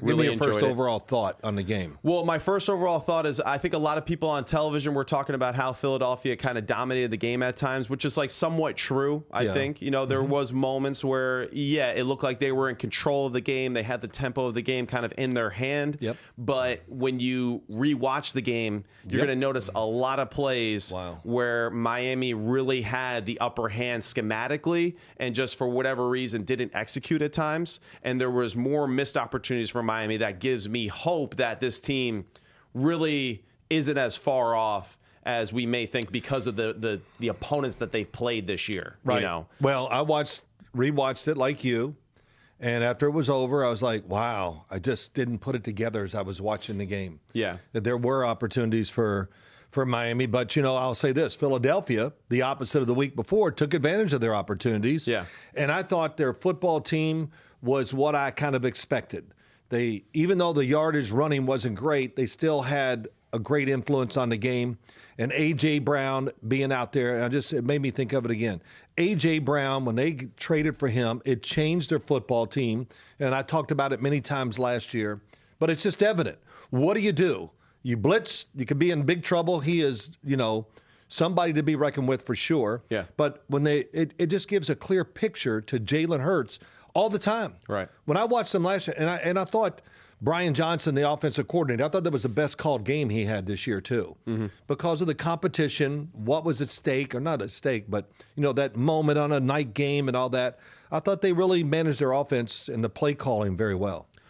Really Give me your first enjoyed it. overall thought on the game. Well, my first overall thought is I think a lot of people on television were talking about how Philadelphia kind of dominated the game at times, which is like somewhat true, I think. You know, there was moments where, it looked like they were in control of the game. They had the tempo of the game kind of in their hand. Yep. But when you rewatch the game, you're going to notice a lot of plays where Miami really had the upper hand schematically and just for whatever reason didn't execute at times. And there was more missed opportunities for Miami that gives me hope that this team really isn't as far off as we may think because of the opponents that they've played this year. Right. You know? Well, I rewatched it like you, and after it was over, I was like, wow, I just didn't put it together as I was watching the game. Yeah. That there were opportunities for Miami, but, I'll say this, Philadelphia, the opposite of the week before, took advantage of their opportunities. Yeah. And I thought their football team was what I kind of expected. Even though the yardage running wasn't great, they still had a great influence on the game. And A.J. Brown being out there, it made me think of it again. A.J. Brown, when they traded for him, it changed their football team. And I talked about it many times last year, but it's just evident. What do? You blitz, you could be in big trouble. He is, somebody to be reckoned with for sure. Yeah. But when it just gives a clear picture to Jalen Hurts all the time. Right. When I watched them last year, and I thought Brian Johnson, the offensive coordinator, I thought that was the best called game he had this year too, because of the competition, what was at stake, or not at stake, but that moment on a night game and all that. I thought they really managed their offense and the play calling very well.